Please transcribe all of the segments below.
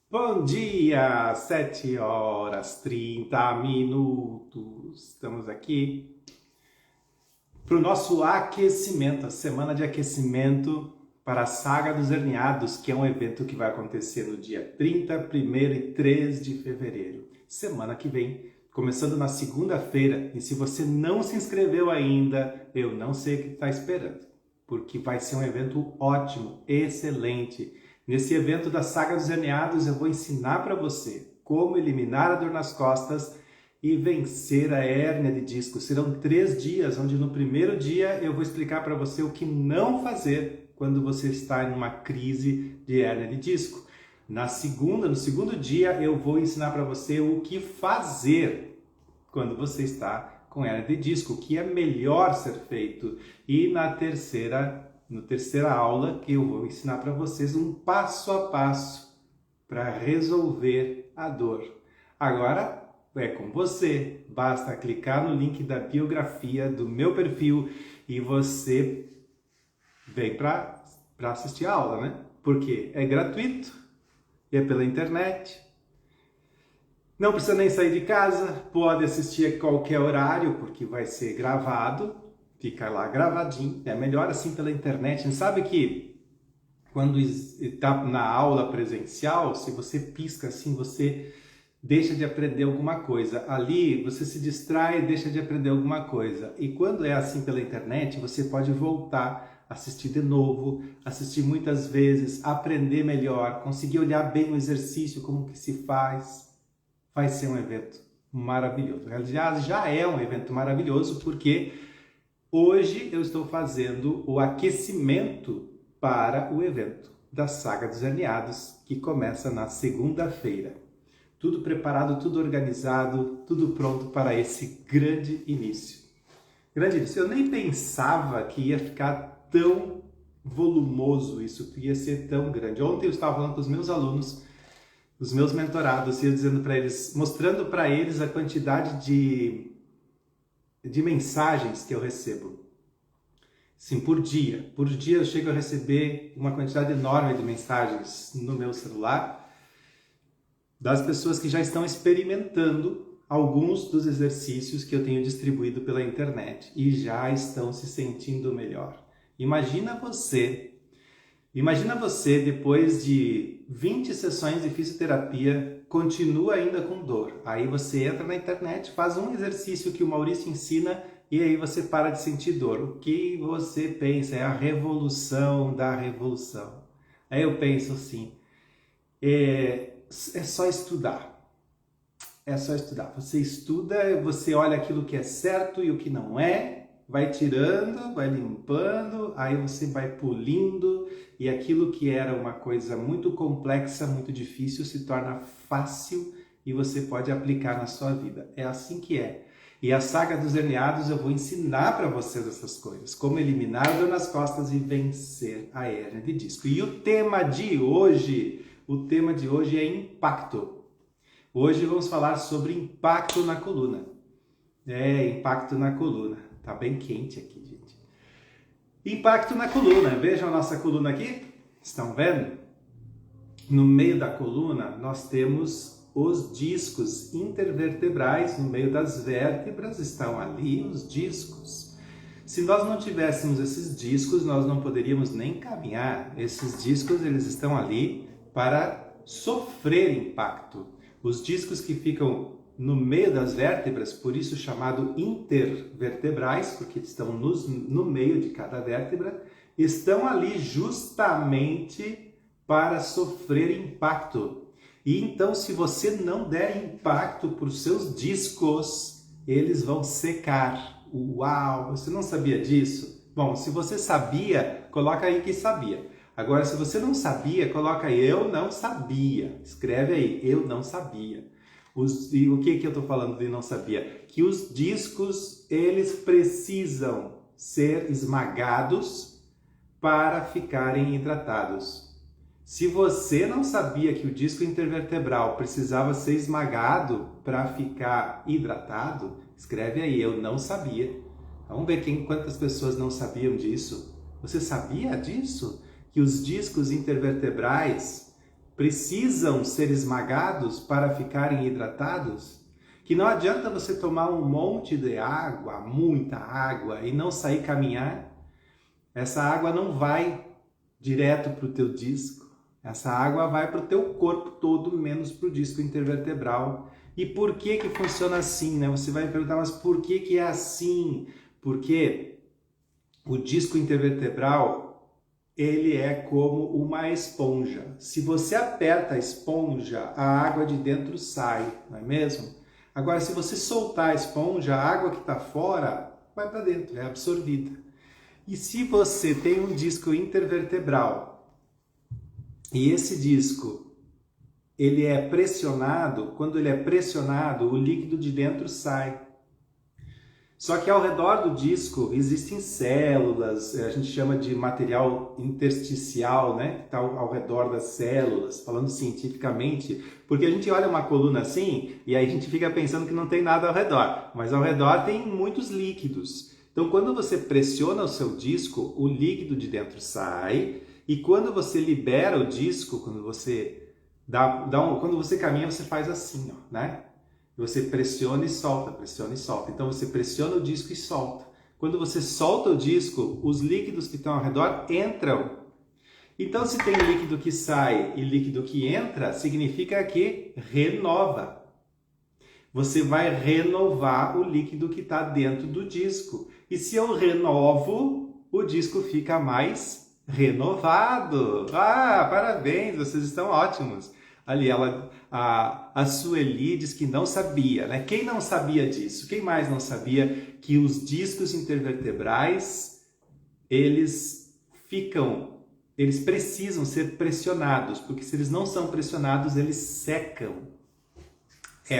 Bom dia, 7h30. Estamos aqui para o nosso aquecimento, a semana de aquecimento para a Saga dos Herneados, que é um evento que vai acontecer no dia 30, 1º e 3 de fevereiro. Semana que vem, começando na segunda-feira. E se você não se inscreveu ainda, eu não sei o que está esperando, porque vai ser um evento ótimo, excelente. Nesse evento da Saga dos Herneados, eu vou ensinar para você como eliminar a dor nas costas e vencer a hérnia de disco. Serão 3 dias, onde no primeiro dia eu vou explicar para você o que não fazer quando você está em uma crise de hérnia de disco. No segundo dia, eu vou ensinar para você o que fazer quando você está com hérnia de disco, o que é melhor ser feito. E na terceira aula, que eu vou ensinar para vocês um passo a passo para resolver a dor. Agora é com você, basta clicar no link da biografia do meu perfil e você vem para assistir a aula, né? Porque é gratuito e é pela internet. Não precisa nem sair de casa, pode assistir a qualquer horário, porque vai ser gravado, fica lá gravadinho, é melhor assim pela internet. Não sabe que quando está na aula presencial, se você pisca assim, você deixa de aprender alguma coisa. Ali você se distrai e deixa de aprender alguma coisa. E quando é assim pela internet, você pode voltar, assistir de novo, assistir muitas vezes, aprender melhor, conseguir olhar bem o exercício, como que se faz. Vai ser um evento maravilhoso. Aliás, já é um evento maravilhoso porque hoje eu estou fazendo o aquecimento para o evento da Saga dos Herneados, que começa na segunda-feira. Tudo preparado, tudo organizado, tudo pronto para esse grande início. Grande início. Eu nem pensava que ia ficar tão volumoso isso, que ia ser tão grande. Ontem eu estava falando com os meus alunos, os meus mentorados, e eu dizendo para eles, mostrando para eles a quantidade de mensagens que eu recebo. Sim, por dia. Por dia eu chego a receber uma quantidade enorme de mensagens no meu celular das pessoas que já estão experimentando alguns dos exercícios que eu tenho distribuído pela internet e já estão se sentindo melhor. Imagina você depois de 20 sessões de fisioterapia, continua ainda com dor. Aí você entra na internet, faz um exercício que o Maurício ensina e aí você para de sentir dor. O que você pensa? É a revolução da revolução. Aí eu penso assim, é só estudar. É só estudar. Você estuda, você olha aquilo que é certo e o que não é, vai tirando, vai limpando, aí você vai polindo e aquilo que era uma coisa muito complexa, muito difícil, se torna fácil e você pode aplicar na sua vida. É assim que é. E a Saga dos Herneados eu vou ensinar para vocês essas coisas, como eliminar a dor nas costas e vencer a hérnia de disco. E o tema de hoje é impacto. Hoje vamos falar sobre impacto na coluna. Impacto na coluna. Tá bem quente aqui, gente. Impacto na coluna. Vejam a nossa coluna aqui. Estão vendo? No meio da coluna nós temos os discos intervertebrais. No meio das vértebras estão ali os discos. Se nós não tivéssemos esses discos, nós não poderíamos nem caminhar. Esses discos, eles estão ali para sofrer impacto. Os discos que ficam no meio das vértebras, por isso chamado intervertebrais, porque estão no meio de cada vértebra, estão ali justamente para sofrer impacto. E então, se você não der impacto para os seus discos, eles vão secar. Uau! Você não sabia disso? Bom, se você sabia, coloca aí que sabia. Agora, se você não sabia, coloca aí, eu não sabia. Escreve aí, eu não sabia. E o que eu estou falando de não sabia? Que os discos, eles precisam ser esmagados para ficarem hidratados. Se você não sabia que o disco intervertebral precisava ser esmagado para ficar hidratado, escreve aí, eu não sabia. Vamos ver quantas pessoas não sabiam disso. Você sabia disso? Que os discos intervertebrais precisam ser esmagados para ficarem hidratados? Que não adianta você tomar um monte de água, muita água, e não sair caminhar. Essa água não vai direto para o teu disco. Essa água vai para o teu corpo todo, menos para o disco intervertebral. E por que que funciona assim, né? Você vai me perguntar, mas por que que é assim? Porque o disco intervertebral, ele é como uma esponja. Se você aperta a esponja, a água de dentro sai, não é mesmo? Agora, se você soltar a esponja, a água que está fora vai para dentro, é absorvida. E se você tem um disco intervertebral e esse disco ele é pressionado, quando ele é pressionado, o líquido de dentro sai. Só que ao redor do disco existem células, a gente chama de material intersticial, né? Que está ao redor das células, falando cientificamente, porque a gente olha uma coluna assim e aí a gente fica pensando que não tem nada ao redor, mas ao redor tem muitos líquidos. Então, quando você pressiona o seu disco, o líquido de dentro sai, e quando você libera o disco, quando você quando você caminha, você faz assim, ó, né? Você pressiona e solta, pressiona e solta. Então você pressiona o disco e solta. Quando você solta o disco, os líquidos que estão ao redor entram. Então se tem líquido que sai e líquido que entra, significa que renova. Você vai renovar o líquido que está dentro do disco. E se eu renovo, o disco fica mais renovado. Ah, parabéns, vocês estão ótimos. Ali, a Sueli diz que não sabia, né? Quem não sabia disso? Quem mais não sabia que os discos intervertebrais, eles precisam ser pressionados, porque se eles não são pressionados, eles secam.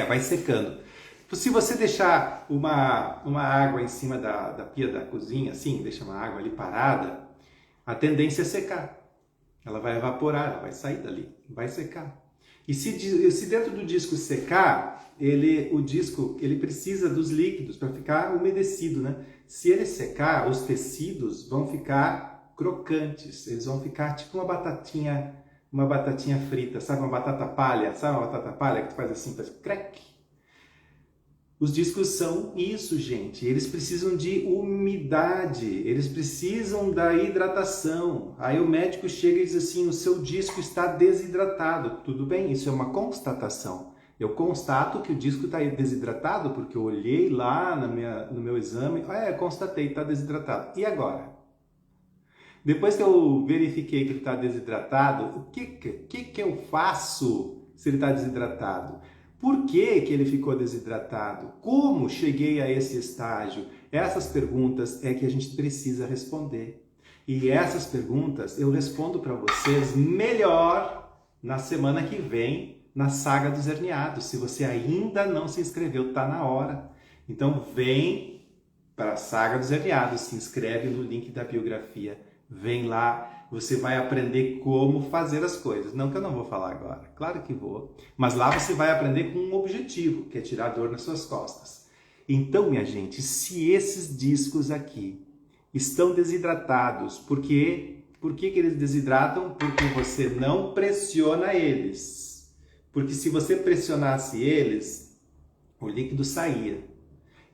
Vai secando. Se você deixar uma água em cima da pia da cozinha, assim, deixa uma água ali parada, a tendência é secar. Ela vai evaporar, ela vai sair dali, vai secar. E se dentro do disco secar, o disco ele precisa dos líquidos para ficar umedecido, né? Se ele secar, os tecidos vão ficar crocantes, eles vão ficar tipo uma batatinha frita, sabe uma batata palha? Sabe uma batata palha que tu faz assim, faz crack? Os discos são isso, gente. Eles precisam de umidade, eles precisam da hidratação. Aí o médico chega e diz assim, o seu disco está desidratado. Tudo bem, isso é uma constatação. Eu constato que o disco está desidratado porque eu olhei lá no meu exame, constatei, está desidratado. E agora? Depois que eu verifiquei que ele está desidratado, o que eu faço se ele está desidratado? Por que ele ficou desidratado? Como cheguei a esse estágio? Essas perguntas é que a gente precisa responder. E essas perguntas eu respondo para vocês melhor na semana que vem, na Saga dos Herniados. Se você ainda não se inscreveu, está na hora. Então vem para a Saga dos Herniados, se inscreve no link da biografia. Vem lá. Você vai aprender como fazer as coisas. Não que eu não vou falar agora, claro que vou. Mas lá você vai aprender com um objetivo, que é tirar a dor nas suas costas. Então, minha gente, se esses discos aqui estão desidratados, por que eles desidratam? Porque você não pressiona eles. Porque se você pressionasse eles, o líquido saía.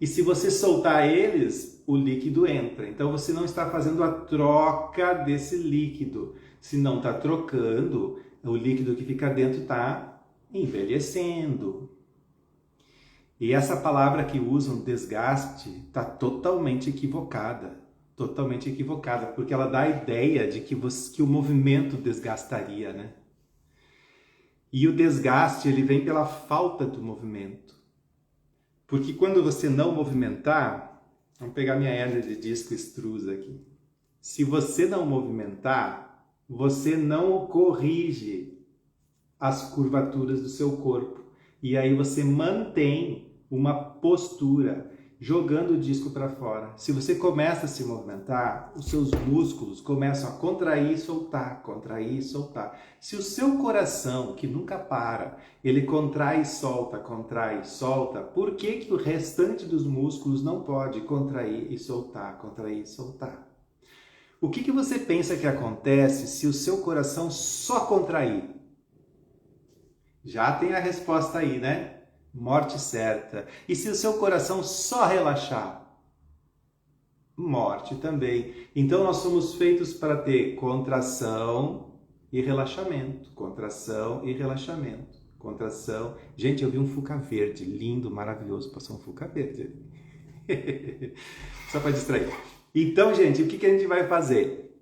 E se você soltar eles, o líquido entra. Então você não está fazendo a troca desse líquido. Se não está trocando, o líquido que fica dentro está envelhecendo. E essa palavra que usam, desgaste, está totalmente equivocada. Totalmente equivocada, porque ela dá a ideia de que o movimento desgastaria, né? E o desgaste, ele vem pela falta do movimento. Porque quando você não movimentar, vamos pegar minha hérnia de disco extrusa aqui. Se você não movimentar, você não corrige as curvaturas do seu corpo. E aí você mantém uma postura, jogando o disco para fora. Se você começa a se movimentar, os seus músculos começam a contrair e soltar, contrair e soltar. Se o seu coração, que nunca para, ele contrai e solta, por que o restante dos músculos não pode contrair e soltar, contrair e soltar? O que você pensa que acontece se o seu coração só contrair? Já tem a resposta aí, né? Morte certa. E se o seu coração só relaxar? Morte também. Então nós somos feitos para ter contração e relaxamento. Contração e relaxamento. Contração. Gente, eu vi um fuca verde, lindo, maravilhoso. Passou um fuca verde ali. Só para distrair. Então, gente, o que a gente vai fazer?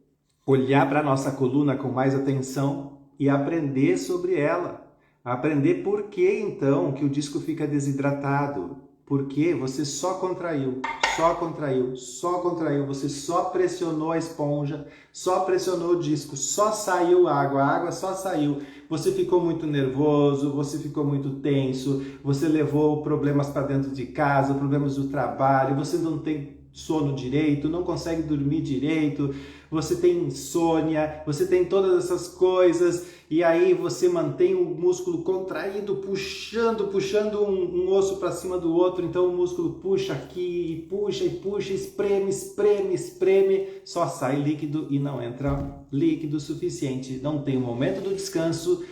Olhar para a nossa coluna com mais atenção e aprender sobre ela. Aprender por que, então, que o disco fica desidratado. Porque você só contraiu, você só pressionou a esponja, só pressionou o disco, só saiu água, a água só saiu. Você ficou muito nervoso, você ficou muito tenso, você levou problemas para dentro de casa, problemas do trabalho, você não tem sono direito, não consegue dormir direito, você tem insônia, você tem todas essas coisas, e aí você mantém o músculo contraído, puxando um osso para cima do outro, então o músculo puxa aqui, e puxa, espreme, só sai líquido e não entra líquido suficiente, não tem o momento do descanso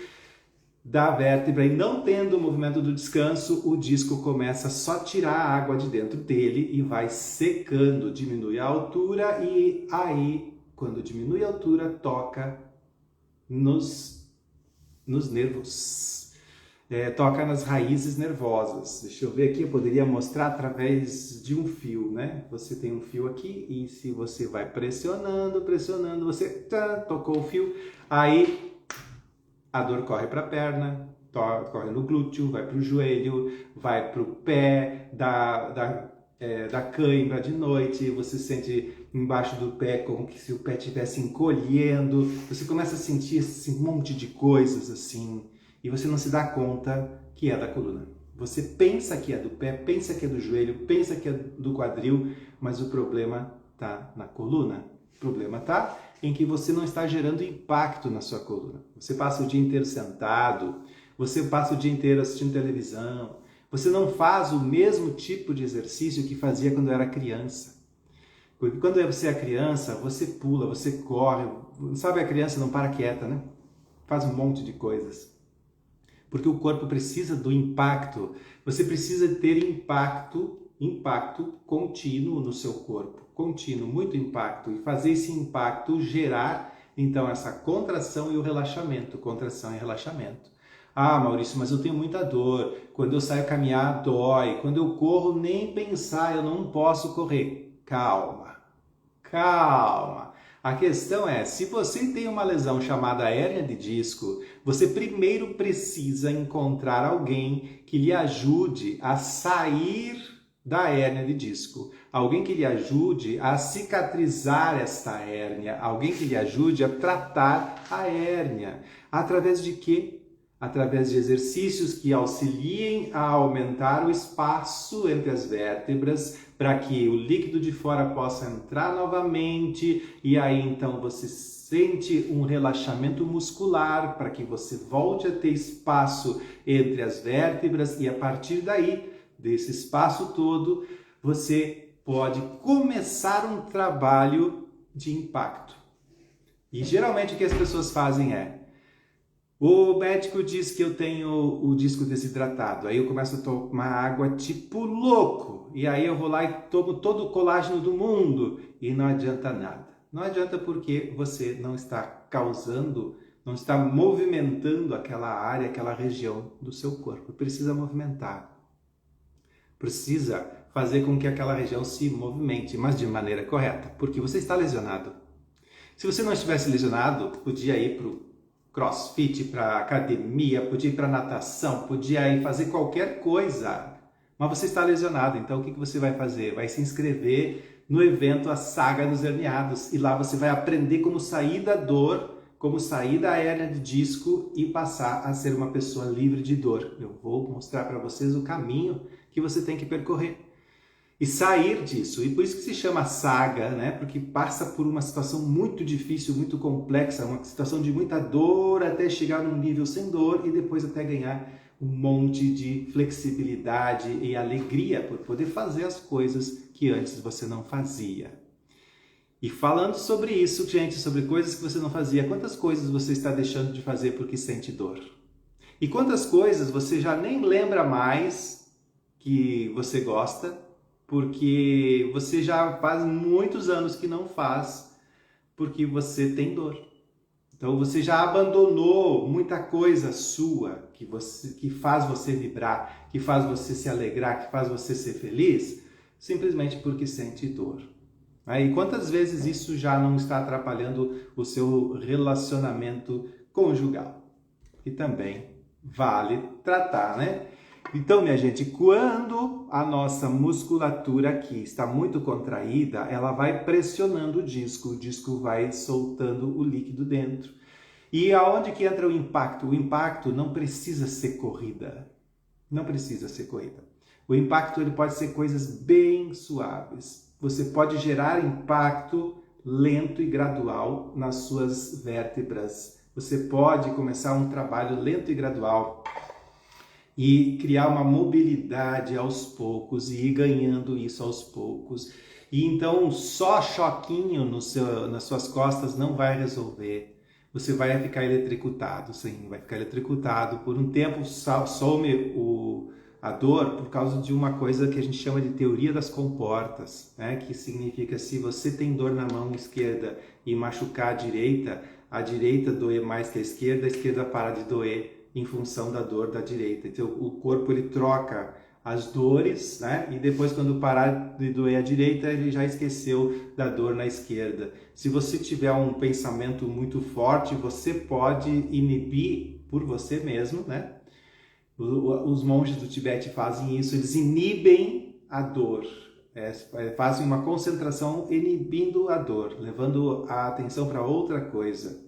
da vértebra, e não tendo o movimento do descanso, o disco começa a só tirar a água de dentro dele e vai secando, diminui a altura, e aí, quando diminui a altura, toca nos nervos, toca nas raízes nervosas. Deixa eu ver aqui, eu poderia mostrar através de um fio, né? Você tem um fio aqui e se você vai pressionando, você tocou o fio, aí a dor corre para a perna, corre no glúteo, vai para o joelho, vai para o pé, da cãibra de noite, você sente embaixo do pé como que se o pé estivesse encolhendo, você começa a sentir esse monte de coisas assim, e você não se dá conta que é da coluna. Você pensa que é do pé, pensa que é do joelho, pensa que é do quadril, mas o problema está na coluna. O problema está em que você não está gerando impacto na sua coluna. Você passa o dia inteiro sentado, você passa o dia inteiro assistindo televisão, você não faz o mesmo tipo de exercício que fazia quando era criança. Porque quando você é criança, você pula, você corre, sabe, a criança não para quieta, né? Faz um monte de coisas. Porque o corpo precisa do impacto. Você precisa ter impacto contínuo no seu corpo. Contínuo, muito impacto. E fazer esse impacto gerar, então, essa contração e o relaxamento. Contração e relaxamento. Ah, Maurício, mas eu tenho muita dor. Quando eu saio caminhar, dói. Quando eu corro, nem pensar, eu não posso correr. Calma. A questão é, se você tem uma lesão chamada hérnia de disco, você primeiro precisa encontrar alguém que lhe ajude a sair da hérnia de disco. Alguém que lhe ajude a cicatrizar esta hérnia. Alguém que lhe ajude a tratar a hérnia. Através de quê? Através de exercícios que auxiliem a aumentar o espaço entre as vértebras para que o líquido de fora possa entrar novamente, e aí então você sente um relaxamento muscular para que você volte a ter espaço entre as vértebras, e a partir daí, desse espaço todo, você pode começar um trabalho de impacto. E geralmente o que as pessoas fazem é: o médico diz que eu tenho o disco desidratado, aí eu começo a tomar água tipo louco, e aí eu vou lá e tomo todo o colágeno do mundo, e não adianta nada. Não adianta porque você não está causando, não está movimentando aquela área, aquela região do seu corpo. Precisa movimentar. Precisa fazer com que aquela região se movimente, mas de maneira correta, porque você está lesionado. Se você não estivesse lesionado, podia ir para o crossfit, para academia, podia ir para natação, podia ir fazer qualquer coisa, mas você está lesionado, então o que você vai fazer? Vai se inscrever no evento A Saga dos Herniados, e lá você vai aprender como sair da dor, como sair da hérnia de disco e passar a ser uma pessoa livre de dor. Eu vou mostrar para vocês o caminho que você tem que percorrer e sair disso. E por isso que se chama saga, né? Porque passa por uma situação muito difícil, muito complexa, uma situação de muita dor até chegar num nível sem dor e depois até ganhar um monte de flexibilidade e alegria por poder fazer as coisas que antes você não fazia. E falando sobre isso, gente, sobre coisas que você não fazia, quantas coisas você está deixando de fazer porque sente dor? E quantas coisas você já nem lembra mais que você gosta, porque você já faz muitos anos que não faz, porque você tem dor. Então você já abandonou muita coisa sua que faz você vibrar, que faz você se alegrar, que faz você ser feliz, simplesmente porque sente dor. E quantas vezes isso já não está atrapalhando o seu relacionamento conjugal? Que também vale tratar, né? Então, minha gente, quando a nossa musculatura aqui está muito contraída, ela vai pressionando o disco vai soltando o líquido dentro. E aonde que entra o impacto? O impacto não precisa ser corrida. Não precisa ser corrida. O impacto ele pode ser coisas bem suaves. Você pode gerar impacto lento e gradual nas suas vértebras. Você pode começar um trabalho lento e gradual e criar uma mobilidade aos poucos e ir ganhando isso aos poucos. E então só choquinho nas suas costas não vai resolver. Você vai ficar eletricutado, sim, vai ficar eletricutado. Por um tempo some a dor por causa de uma coisa que a gente chama de teoria das comportas, né? Que significa se você tem dor na mão esquerda e machucar a direita doer mais que a esquerda para de doer em função da dor da direita. Então o corpo ele troca as dores, né? E depois quando parar de doer a direita, ele já esqueceu da dor na esquerda. Se você tiver um pensamento muito forte, você pode inibir por você mesmo, né? Os monges do Tibete fazem isso, eles inibem a dor, fazem uma concentração inibindo a dor, levando a atenção para outra coisa.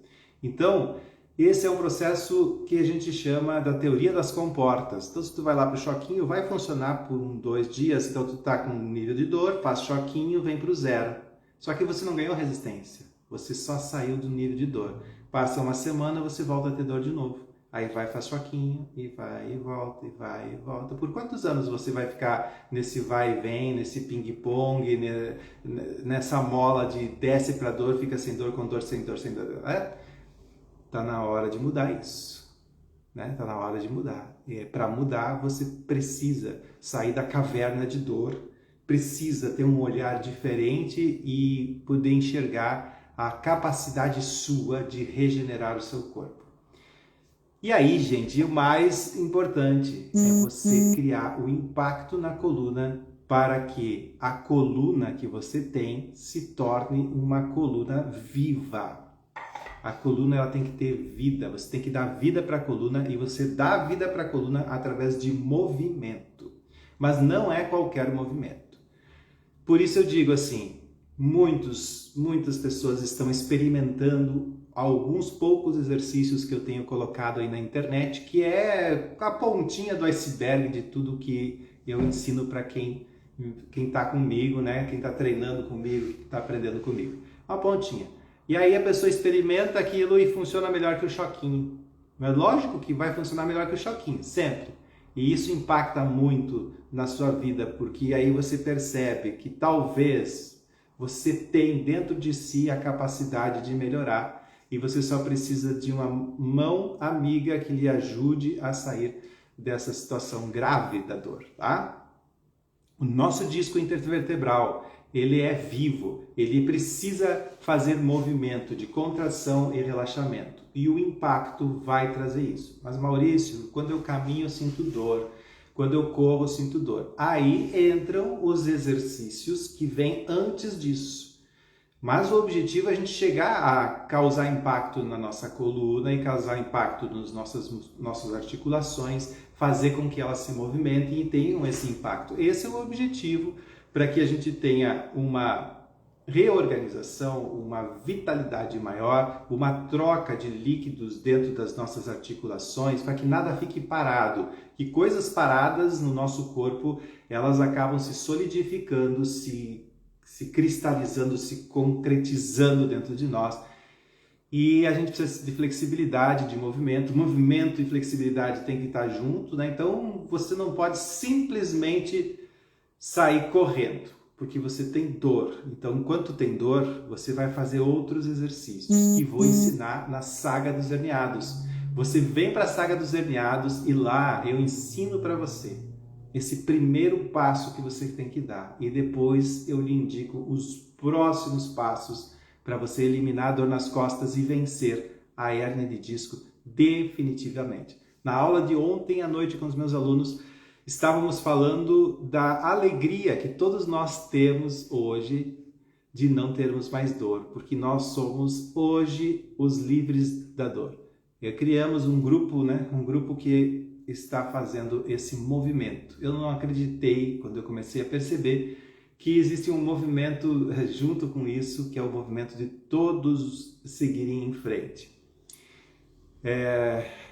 Então, esse é um processo que a gente chama da teoria das comportas. Então, se tu vai lá para o choquinho, vai funcionar por 2 dias. Então, tu tá com um nível de dor, faz choquinho, vem para o 0. Só que você não ganhou resistência. Você só saiu do nível de dor. Passa uma semana, você volta a ter dor de novo. Aí vai, faz choquinho, e vai e volta, e vai e volta. Por quantos anos você vai ficar nesse vai e vem, nesse ping-pong, nessa mola de desce para dor, fica sem dor, com dor, sem dor, sem dor? Tá na hora de mudar isso, né? Tá na hora de mudar. E para mudar, você precisa sair da caverna de dor, precisa ter um olhar diferente e poder enxergar a capacidade sua de regenerar o seu corpo. E aí, gente, o mais importante é você criar o impacto na coluna para que a coluna que você tem se torne uma coluna viva. A coluna ela tem que ter vida, você tem que dar vida para a coluna e você dá vida para a coluna através de movimento. Mas não é qualquer movimento. Por isso eu digo assim, muitas pessoas estão experimentando alguns poucos exercícios que eu tenho colocado aí na internet, que é a pontinha do iceberg de tudo que eu ensino para quem está comigo, né? Quem está treinando comigo, que está aprendendo comigo. Uma pontinha. E aí a pessoa experimenta aquilo e funciona melhor que o choquinho. Mas lógico que vai funcionar melhor que o choquinho, sempre. E isso impacta muito na sua vida, porque aí você percebe que talvez você tem dentro de si a capacidade de melhorar e você só precisa de uma mão amiga que lhe ajude a sair dessa situação grave da dor, tá? O nosso disco intervertebral, ele é vivo, ele precisa fazer movimento de contração e relaxamento. E o impacto vai trazer isso. Mas Maurício, quando eu caminho eu sinto dor, quando eu corro eu sinto dor. Aí entram os exercícios que vêm antes disso. Mas o objetivo é a gente chegar a causar impacto na nossa coluna e causar impacto nas nossas articulações, fazer com que elas se movimentem e tenham esse impacto. Esse é o objetivo para que a gente tenha uma reorganização, uma vitalidade maior, uma troca de líquidos dentro das nossas articulações, para que nada fique parado, que coisas paradas no nosso corpo, elas acabam se solidificando, se cristalizando, se concretizando dentro de nós. E a gente precisa de flexibilidade, de movimento. Movimento e flexibilidade tem que estar junto, né? Então você não pode simplesmente sair correndo, porque você tem dor. Então, enquanto tem dor, você vai fazer outros exercícios que vou ensinar na Saga dos Herniados. Você vem para a Saga dos Herniados e lá eu ensino para você esse primeiro passo que você tem que dar. E depois eu lhe indico os próximos passos para você eliminar a dor nas costas e vencer a hérnia de disco definitivamente. Na aula de ontem à noite com os meus alunos, estávamos falando da alegria que todos nós temos hoje de não termos mais dor, porque nós somos hoje os livres da dor. E criamos um grupo, um grupo que está fazendo esse movimento. Eu não acreditei quando eu comecei a perceber que existe um movimento junto com isso, que é o movimento de todos seguirem em frente.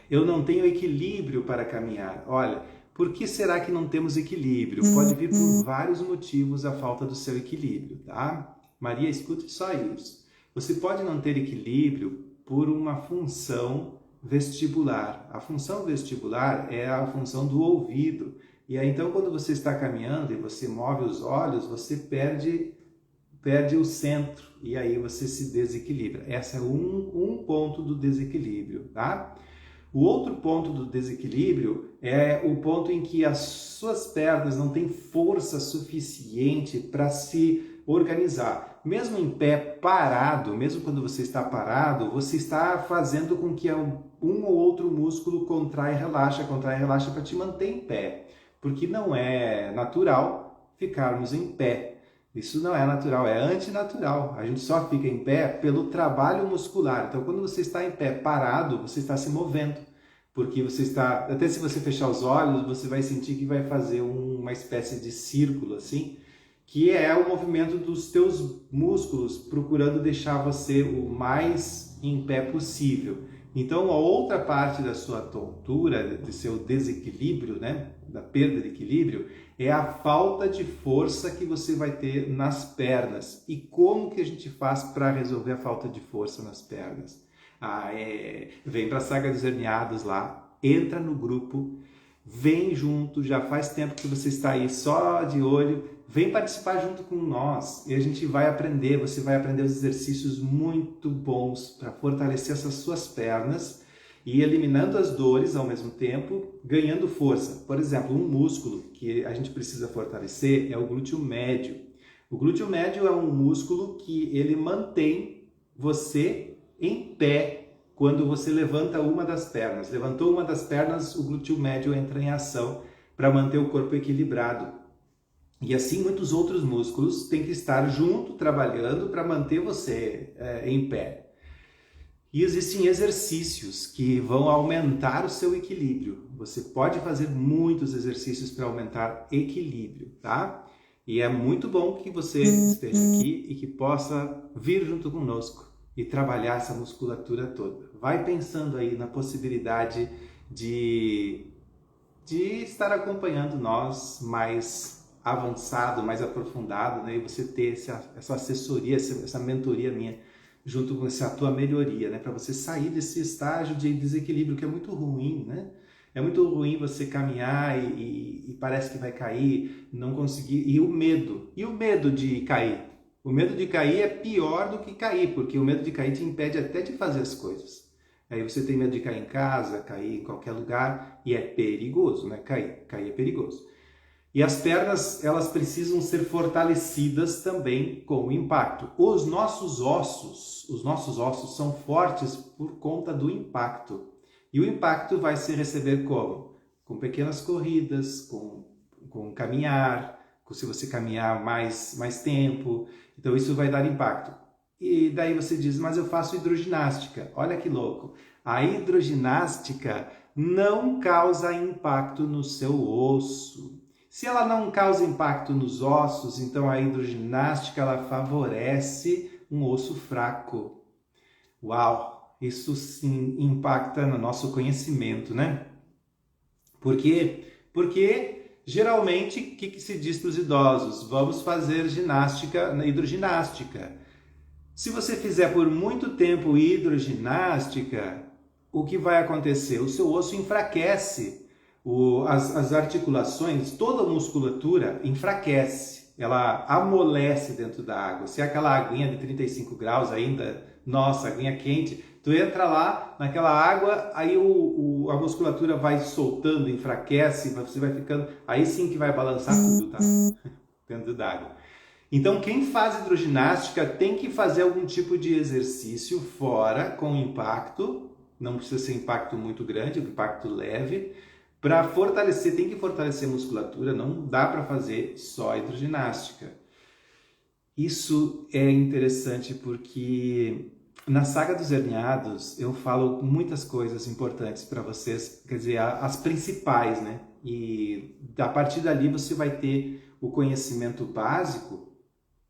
Eu não tenho equilíbrio para caminhar. Olha, por que será que não temos equilíbrio? Pode vir por vários motivos a falta do seu equilíbrio, tá? Maria, escute só isso. Você pode não ter equilíbrio por uma função vestibular. A função vestibular é a função do ouvido. E aí, então, quando você está caminhando e você move os olhos, você perde o centro e aí você se desequilibra. Esse é um ponto do desequilíbrio, tá? O outro ponto do desequilíbrio é o ponto em que as suas pernas não têm força suficiente para se organizar. Mesmo em pé parado, mesmo quando você está parado, você está fazendo com que um ou outro músculo contrai e relaxa para te manter em pé. Porque não é natural ficarmos em pé. Isso não é natural, é antinatural. A gente só fica em pé pelo trabalho muscular. Então, quando você está em pé parado, você está se movendo. Porque você está... Até se você fechar os olhos, você vai sentir que vai fazer uma espécie de círculo, assim, que é o movimento dos teus músculos procurando deixar você o mais em pé possível. Então, a outra parte da sua tontura, do seu desequilíbrio, da perda de equilíbrio, é a falta de força que você vai ter nas pernas. E como que a gente faz para resolver a falta de força nas pernas? Vem para a Saga dos Herniados lá, entra no grupo, vem junto, já faz tempo que você está aí só de olho, vem participar junto com nós e a gente vai aprender, você vai aprender os exercícios muito bons para fortalecer essas suas pernas e eliminando as dores ao mesmo tempo, ganhando força. Por exemplo, um músculo que a gente precisa fortalecer é o glúteo médio. O glúteo médio é um músculo que ele mantém você em pé quando você levanta uma das pernas. Levantou uma das pernas, o glúteo médio entra em ação para manter o corpo equilibrado. E assim muitos outros músculos têm que estar junto, trabalhando para manter você em pé. E existem exercícios que vão aumentar o seu equilíbrio. Você pode fazer muitos exercícios para aumentar equilíbrio, tá? E é muito bom que você esteja aqui e que possa vir junto conosco e trabalhar essa musculatura toda. Vai pensando aí na possibilidade de estar acompanhando nós mais avançado, mais aprofundado, e você ter essa assessoria, essa mentoria minha, junto com essa tua melhoria, para você sair desse estágio de desequilíbrio que é muito ruim, É muito ruim você caminhar e parece que vai cair, não conseguir, e o medo de cair. O medo de cair é pior do que cair, porque o medo de cair te impede até de fazer as coisas. Aí você tem medo de cair em casa, cair em qualquer lugar, e é perigoso, Cair é perigoso. E as pernas, elas precisam ser fortalecidas também com o impacto. Os nossos ossos são fortes por conta do impacto. E o impacto vai se receber como? Com pequenas corridas, com caminhar, se você caminhar mais tempo. Então isso vai dar impacto. E daí você diz, mas eu faço hidroginástica. Olha que louco. A hidroginástica não causa impacto no seu osso. Se ela não causa impacto nos ossos, então a hidroginástica ela favorece um osso fraco. Uau! Isso sim impacta no nosso conhecimento, Por quê? Porque geralmente, o que se diz para os idosos? Vamos fazer hidroginástica. Se você fizer por muito tempo hidroginástica, o que vai acontecer? O seu osso enfraquece. As articulações, toda a musculatura enfraquece, ela amolece dentro da água. Se é aquela aguinha de 35 graus ainda, nossa, aguinha quente, Tu entra lá naquela água, aí a musculatura vai soltando, enfraquece, você vai ficando... Aí sim que vai balançar tudo, tá? Dentro d'água. Então, quem faz hidroginástica tem que fazer algum tipo de exercício fora, com impacto. Não precisa ser impacto muito grande, impacto leve. Para fortalecer, tem que fortalecer a musculatura, não dá para fazer só hidroginástica. Isso é interessante porque na Saga dos Herniados eu falo muitas coisas importantes para vocês, quer dizer, as principais, né? E a partir dali você vai ter o conhecimento básico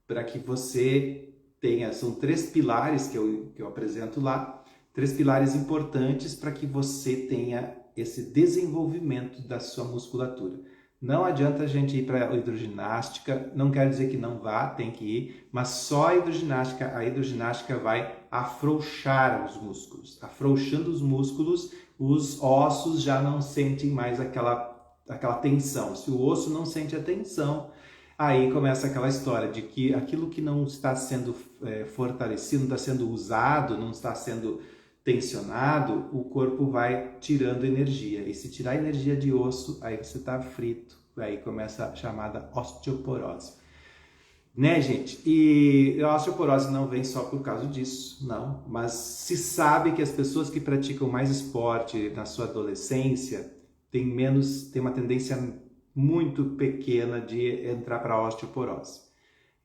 para que você tenha, são 3 pilares que eu apresento lá, 3 pilares importantes para que você tenha esse desenvolvimento da sua musculatura. Não adianta a gente ir para a hidroginástica, não quer dizer que não vá, tem que ir, mas só a hidroginástica vai afrouxar os músculos. Afrouxando os músculos, os ossos já não sentem mais aquela tensão. Se o osso não sente a tensão, aí começa aquela história de que aquilo que não está sendo fortalecido, não está sendo usado, não está sendo tensionado, o corpo vai tirando energia. E se tirar energia de osso, aí você está frito. Aí começa a chamada osteoporose. Né, gente? E a osteoporose não vem só por causa disso, não. Mas se sabe que as pessoas que praticam mais esporte na sua adolescência têm uma tendência muito pequena de entrar para a osteoporose.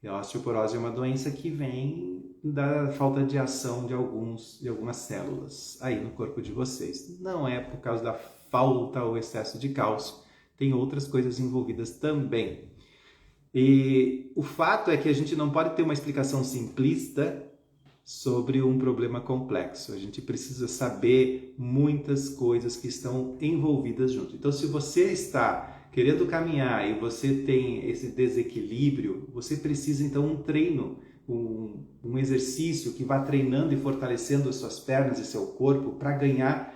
E a osteoporose é uma doença que vem da falta de ação de algumas células aí no corpo de vocês. Não é por causa da falta ou excesso de cálcio, tem outras coisas envolvidas também. E o fato é que a gente não pode ter uma explicação simplista sobre um problema complexo. A gente precisa saber muitas coisas que estão envolvidas junto. Então, se você está querendo caminhar e você tem esse desequilíbrio, você precisa então um treino, um exercício que vá treinando e fortalecendo as suas pernas e seu corpo para ganhar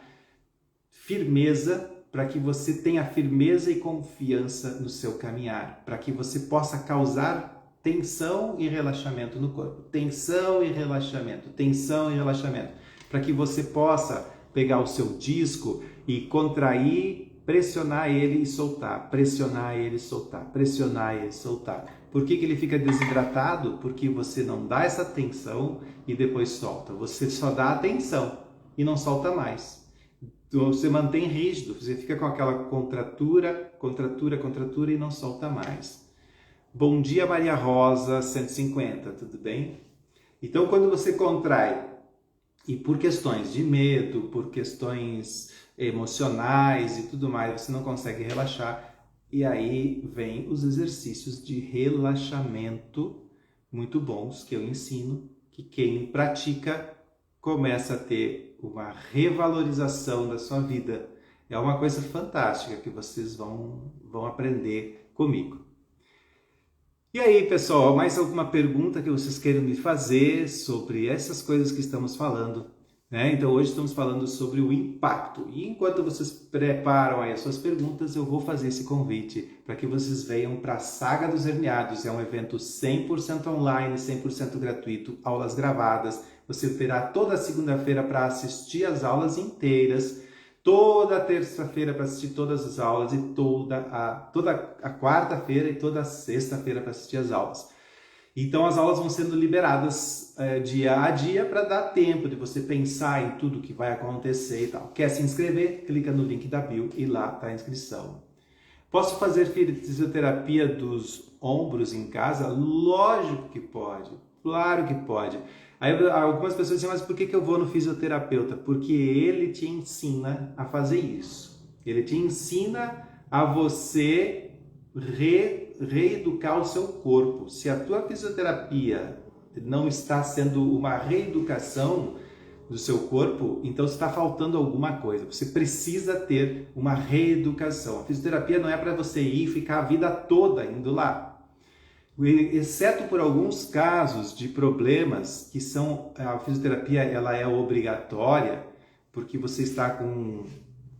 firmeza, para que você tenha firmeza e confiança no seu caminhar, para que você possa causar tensão e relaxamento no corpo. Tensão e relaxamento, tensão e relaxamento, para que você possa pegar o seu disco e contrair, pressionar ele e soltar, pressionar ele e soltar, pressionar ele e soltar. Por que ele fica desidratado? Porque você não dá essa tensão e depois solta. Você só dá a tensão e não solta mais. Então, você mantém rígido, você fica com aquela contratura e não solta mais. Bom dia, Maria Rosa, 150, tudo bem? Então, quando você contrai, e por questões de medo, por questões emocionais e tudo mais, você não consegue relaxar, e aí vem os exercícios de relaxamento muito bons que eu ensino, que quem pratica começa a ter uma revalorização da sua vida. É uma coisa fantástica que vocês vão aprender comigo. E aí, pessoal, mais alguma pergunta que vocês queiram me fazer sobre essas coisas que estamos falando? Né? Então, hoje estamos falando sobre o impacto. E enquanto vocês preparam aí as suas perguntas, eu vou fazer esse convite para que vocês venham para a Saga dos Herniados. É um evento 100% online, 100% gratuito, aulas gravadas. Você terá toda segunda-feira para assistir as aulas inteiras, toda terça-feira para assistir todas as aulas e toda a quarta-feira e toda a sexta-feira para assistir as aulas. Então as aulas vão sendo liberadas dia a dia para dar tempo de você pensar em tudo que vai acontecer e tal. Quer se inscrever? Clica no link da bio e lá está a inscrição. Posso fazer fisioterapia dos ombros em casa? Lógico que pode, claro que pode. Aí algumas pessoas dizem, mas por que eu vou no fisioterapeuta? Porque ele te ensina a fazer isso. Ele te ensina a você reeducar o seu corpo. Se a tua fisioterapia não está sendo uma reeducação do seu corpo, então está faltando alguma coisa. Você precisa ter uma reeducação. A fisioterapia não é para você ir e ficar a vida toda indo lá. Exceto por alguns casos de problemas que a fisioterapia ela é obrigatória, porque você está com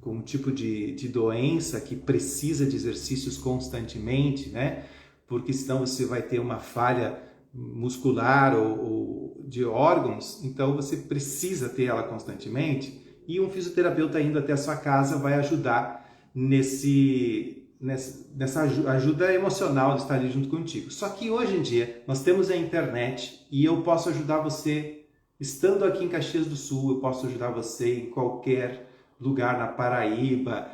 um tipo de doença que precisa de exercícios constantemente, né? Porque senão você vai ter uma falha muscular ou de órgãos, então você precisa ter ela constantemente, e um fisioterapeuta indo até a sua casa vai ajudar nessa ajuda emocional de estar ali junto contigo. Só que hoje em dia nós temos a internet e eu posso ajudar você estando aqui em Caxias do Sul, eu posso ajudar você em qualquer lugar na Paraíba,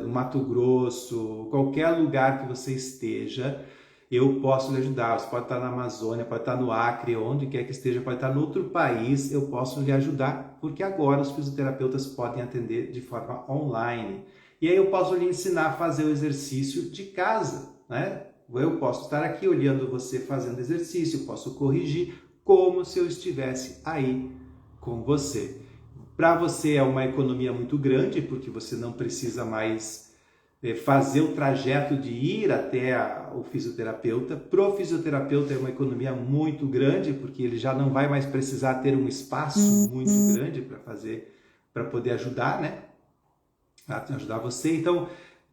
no Mato Grosso, qualquer lugar que você esteja, eu posso lhe ajudar. Você pode estar na Amazônia, pode estar no Acre, onde quer que esteja, pode estar em outro país, eu posso lhe ajudar, porque agora os fisioterapeutas podem atender de forma online. E aí eu posso lhe ensinar a fazer o exercício de casa, né? Eu posso estar aqui olhando você fazendo exercício, posso corrigir como se eu estivesse aí com você. Para você é uma economia muito grande, porque você não precisa mais fazer o trajeto de ir até o fisioterapeuta. Para o fisioterapeuta é uma economia muito grande, porque ele já não vai mais precisar ter um espaço muito grande para poder ajudar, né? Ajudar você. Então,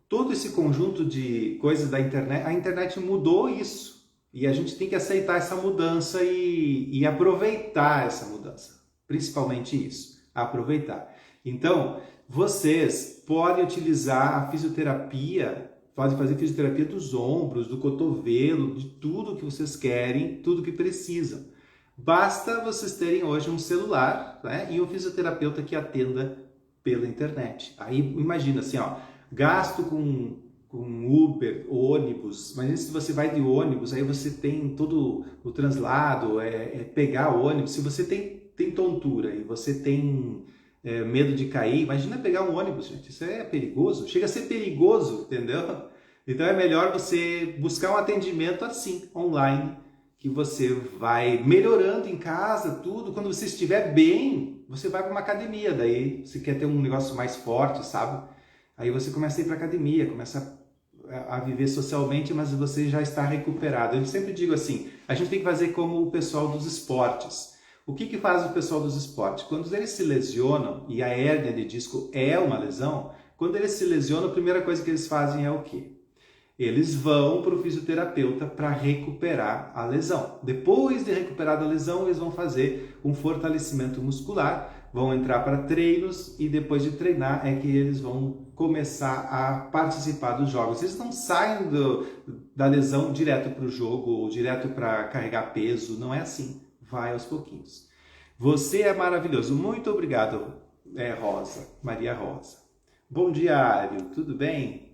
todo esse conjunto de coisas da internet, a internet mudou isso. E a gente tem que aceitar essa mudança e aproveitar essa mudança. Principalmente isso, aproveitar. Então, vocês podem utilizar a fisioterapia, podem fazer fisioterapia dos ombros, do cotovelo, de tudo que vocês querem, tudo que precisam. Basta vocês terem hoje um celular, né, e um fisioterapeuta que atenda pela internet. Aí imagina assim, ó, gasto com Uber, ônibus, mas se você vai de ônibus, aí você tem todo o translado, pegar ônibus. Se você tem tontura e você tem medo de cair, imagina pegar um ônibus, gente, isso é perigoso, chega a ser perigoso, entendeu? Então é melhor você buscar um atendimento assim, online, que você vai melhorando em casa, tudo. Quando você estiver bem, você vai para uma academia, daí você quer ter um negócio mais forte, sabe? Aí você começa a ir para academia, começa a viver socialmente, mas você já está recuperado. Eu sempre digo assim, a gente tem que fazer como o pessoal dos esportes. O que faz o pessoal dos esportes? Quando eles se lesionam, e a hérnia de disco é uma lesão, quando eles se lesionam, a primeira coisa que eles fazem é o quê? Eles vão para o fisioterapeuta para recuperar a lesão. Depois de recuperar a lesão, eles vão fazer um fortalecimento muscular, vão entrar para treinos e depois de treinar é que eles vão começar a participar dos jogos. Eles não saem da lesão direto para o jogo ou direto para carregar peso, não é assim. Vai aos pouquinhos. Você é maravilhoso. Muito obrigado, Rosa, Maria Rosa. Bom dia, Ário. Tudo bem?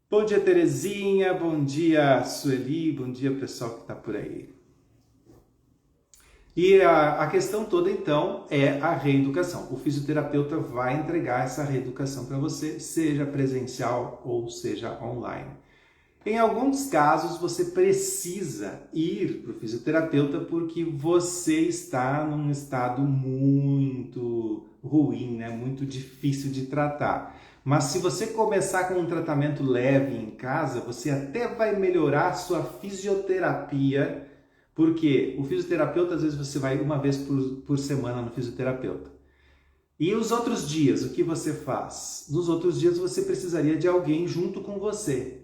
Bom dia, Terezinha. Bom dia, Sueli. Bom dia, pessoal que está por aí. E a questão toda, então, é a reeducação. O fisioterapeuta vai entregar essa reeducação para você, seja presencial ou seja online. Em alguns casos, você precisa ir para o fisioterapeuta porque você está num estado muito ruim, né? Muito difícil de tratar. Mas se você começar com um tratamento leve em casa, você até vai melhorar a sua fisioterapia, porque o fisioterapeuta, às vezes, você vai uma vez por semana no fisioterapeuta. E os outros dias, o que você faz? Nos outros dias, você precisaria de alguém junto com você.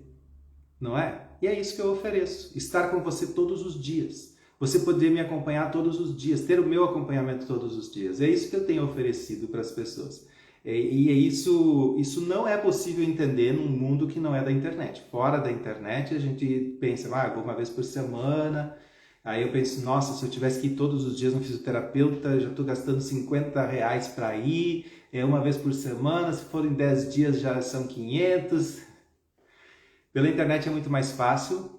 Não é? E é isso que eu ofereço, estar com você todos os dias. Você poder me acompanhar todos os dias, ter o meu acompanhamento todos os dias. É isso que eu tenho oferecido para as pessoas. E isso não é possível entender num mundo que não é da internet. Fora da internet, a gente pensa, vou uma vez por semana. Aí eu penso, nossa, se eu tivesse que ir todos os dias no fisioterapeuta, já estou gastando R$50 para ir, uma vez por semana, se forem 10 dias já são 500. Pela internet é muito mais fácil,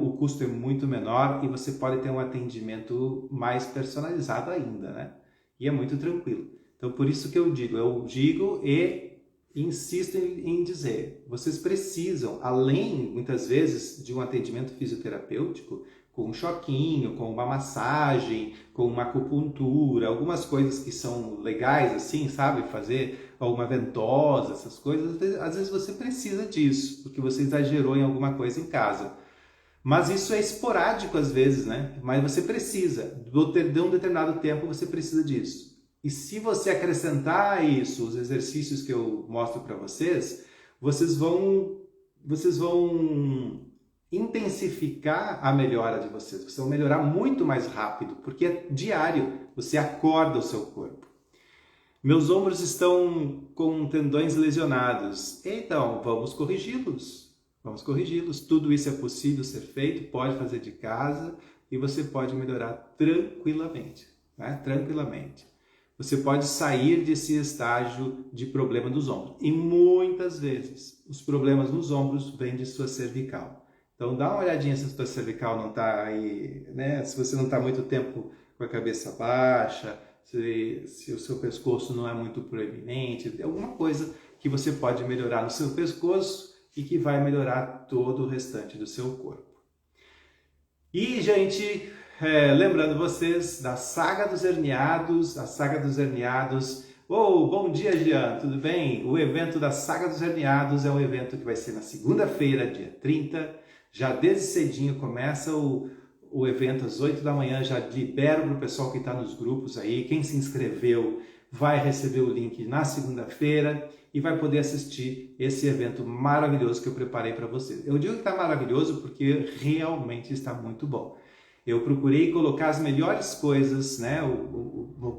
o custo é muito menor e você pode ter um atendimento mais personalizado ainda, né? E é muito tranquilo. Então, por isso que eu digo e insisto em dizer, vocês precisam, além, muitas vezes, de um atendimento fisioterapêutico, com um choquinho, com uma massagem, com uma acupuntura, algumas coisas que são legais, assim, sabe? Fazer alguma ventosa, essas coisas, às vezes você precisa disso, porque você exagerou em alguma coisa em casa. Mas isso é esporádico às vezes, né? Mas você precisa, de um determinado tempo você precisa disso. E se você acrescentar a isso os exercícios que eu mostro para vocês, vocês vão intensificar a melhora de vocês. Vocês vão melhorar muito mais rápido, porque é diário, você acorda o seu corpo. Meus ombros estão com tendões lesionados. Então, vamos corrigi-los. Vamos corrigi-los. Tudo isso é possível ser feito, pode fazer de casa e você pode melhorar tranquilamente, né? Tranquilamente. Você pode sair desse estágio de problema dos ombros. E muitas vezes, os problemas nos ombros vêm de sua cervical. Então, dá uma olhadinha se a sua cervical não está aí, né? Se você não está muito tempo com a cabeça baixa, se o seu pescoço não é muito proeminente, alguma coisa que você pode melhorar no seu pescoço e que vai melhorar todo o restante do seu corpo. E, gente, lembrando vocês da Saga dos Herniados, bom dia, Jean, tudo bem? O evento da Saga dos Herniados é um evento que vai ser na segunda-feira, dia 30, já desde cedinho começa o evento às 8 da manhã, já libero para o pessoal que está nos grupos aí, quem se inscreveu vai receber o link na segunda-feira e vai poder assistir esse evento maravilhoso que eu preparei para vocês. Eu digo que está maravilhoso porque realmente está muito bom. Eu procurei colocar as melhores coisas, né?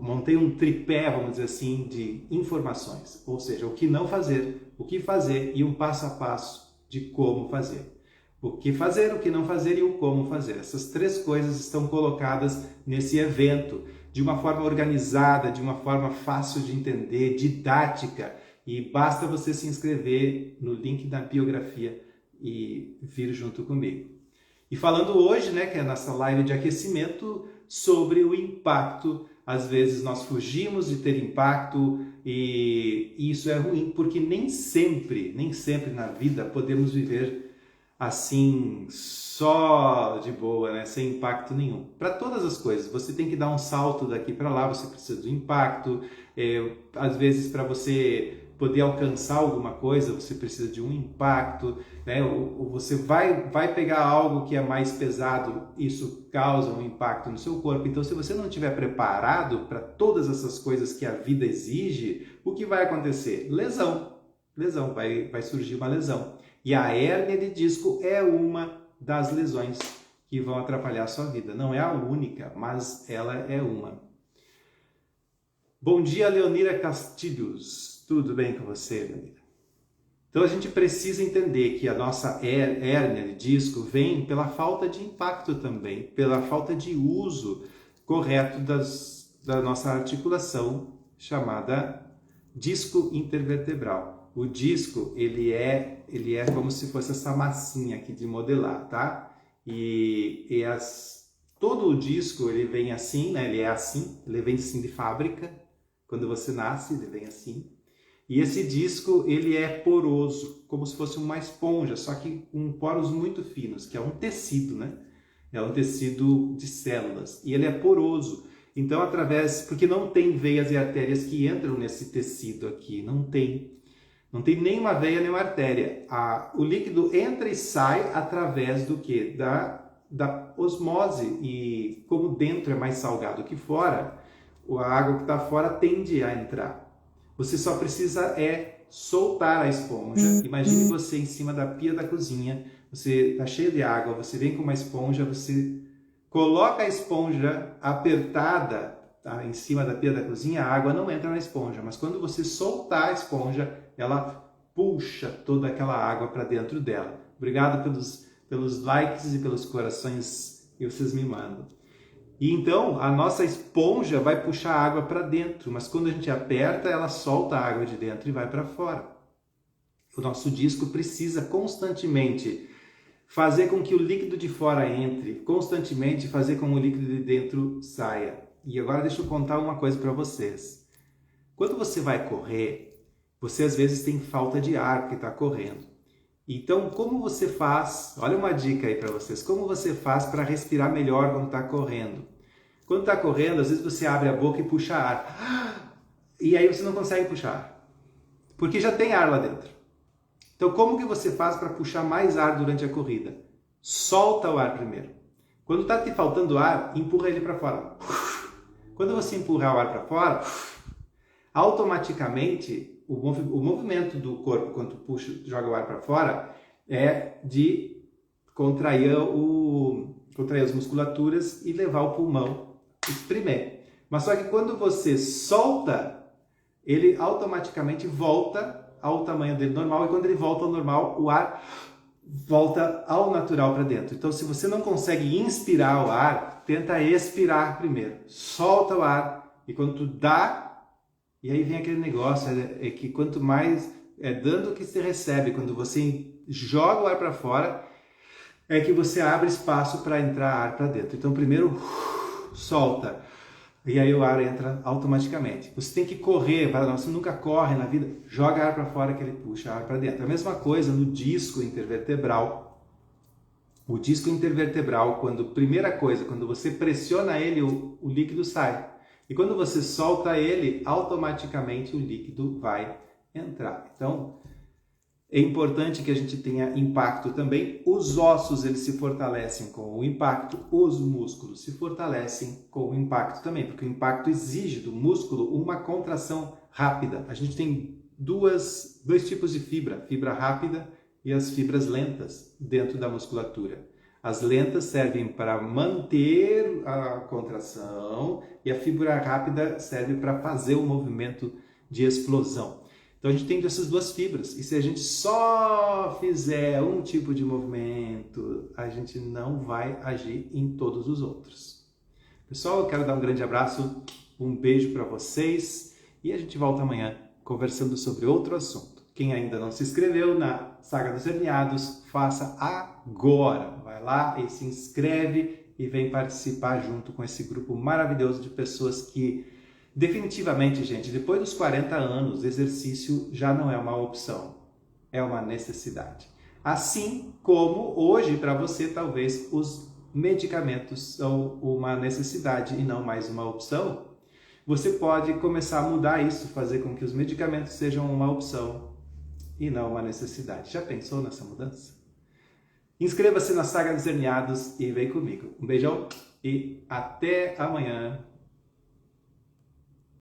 Montei um tripé, vamos dizer assim, de informações, ou seja, o que não fazer, o que fazer e um passo a passo de como fazer. O que fazer, o que não fazer e o como fazer. Essas três coisas estão colocadas nesse evento de uma forma organizada, de uma forma fácil de entender, didática. E basta você se inscrever no link da biografia e vir junto comigo. E falando hoje, né, que é a nossa live de aquecimento, sobre o impacto. Às vezes nós fugimos de ter impacto e isso é ruim, porque nem sempre na vida podemos viver assim, só de boa, né? Sem impacto nenhum. Para todas as coisas, você tem que dar um salto daqui para lá, você precisa do impacto. Às vezes, para você poder alcançar alguma coisa, você precisa de um impacto, né? Ou você vai pegar algo que é mais pesado, isso causa um impacto no seu corpo. Então, se você não estiver preparado para todas essas coisas que a vida exige, o que vai acontecer? Lesão, vai surgir uma lesão. E a hérnia de disco é uma das lesões que vão atrapalhar a sua vida. Não é a única, mas ela é uma. Bom dia, Leonira Castilhos. Tudo bem com você, Leonira? Então a gente precisa entender que a nossa hérnia de disco vem pela falta de impacto também, pela falta de uso correto da nossa articulação chamada disco intervertebral. O disco, ele é como se fosse essa massinha aqui de modelar, tá? Todo o disco, ele vem assim, né? Ele vem assim de fábrica. Quando você nasce, ele vem assim. E esse disco, ele é poroso, como se fosse uma esponja, só que com poros muito finos, que é um tecido, né? É um tecido de células. E ele é poroso. Então, porque não tem veias e artérias que entram nesse tecido aqui, não tem nenhuma veia, nenhuma artéria. O líquido entra e sai através do quê? Da osmose. E como dentro é mais salgado que fora, a água que está fora tende a entrar. Você só precisa soltar a esponja. Imagine você em cima da pia da cozinha, você está cheio de água, você vem com uma esponja, você coloca a esponja apertada em cima da pia da cozinha, a água não entra na esponja, mas quando você soltar a esponja, ela puxa toda aquela água para dentro dela. Obrigado pelos likes e pelos corações que vocês me mandam. E então, a nossa esponja vai puxar a água para dentro, mas quando a gente aperta, ela solta a água de dentro e vai para fora. O nosso disco precisa constantemente fazer com que o líquido de fora entre, constantemente fazer com que o líquido de dentro saia. E agora deixa eu contar uma coisa para vocês. Quando você vai correr, você às vezes tem falta de ar porque está correndo. Então, como você faz? Olha uma dica aí para vocês. Como você faz para respirar melhor quando está correndo? Quando está correndo, às vezes você abre a boca e puxa ar. E aí você não consegue puxar, porque já tem ar lá dentro. Então, como que você faz para puxar mais ar durante a corrida? Solta o ar primeiro. Quando está te faltando ar, empurra ele para fora. Quando você empurrar o ar para fora, automaticamente o movimento do corpo quando tu puxa, joga o ar para fora é de contrair as musculaturas e levar o pulmão espremer. Mas só que quando você solta, ele automaticamente volta ao tamanho dele normal, e quando ele volta ao normal, o ar volta ao natural para dentro. Então, se você não consegue inspirar o ar, tenta expirar primeiro. Solta o ar, e quando tu dá, e aí vem aquele negócio, é que quanto mais é dando que se recebe, quando você joga o ar para fora, é que você abre espaço para entrar ar para dentro. Então, primeiro, solta. E aí o ar entra automaticamente. Você tem que correr, você nunca corre na vida, joga ar para fora que ele puxa ar para dentro. A mesma coisa no disco intervertebral. O disco intervertebral, primeira coisa, quando você pressiona ele, o líquido sai. E quando você solta ele, automaticamente o líquido vai entrar. Então, é importante que a gente tenha impacto também. Os ossos, eles se fortalecem com o impacto, os músculos se fortalecem com o impacto também, porque o impacto exige do músculo uma contração rápida. A gente tem dois tipos de fibra rápida e as fibras lentas dentro da musculatura. As lentas servem para manter a contração e a fibra rápida serve para fazer o movimento de explosão. Então a gente tem essas duas fibras, e se a gente só fizer um tipo de movimento, a gente não vai agir em todos os outros. Pessoal, eu quero dar um grande abraço, um beijo para vocês, e a gente volta amanhã conversando sobre outro assunto. Quem ainda não se inscreveu na Saga dos Herniados, faça agora. Vai lá e se inscreve e vem participar junto com esse grupo maravilhoso de pessoas que definitivamente, gente, depois dos 40 anos, exercício já não é uma opção, é uma necessidade. Assim como hoje, para você, talvez os medicamentos são uma necessidade e não mais uma opção, você pode começar a mudar isso, fazer com que os medicamentos sejam uma opção e não uma necessidade. Já pensou nessa mudança? Inscreva-se na Saga dos Herniados e vem comigo. Um beijão e até amanhã.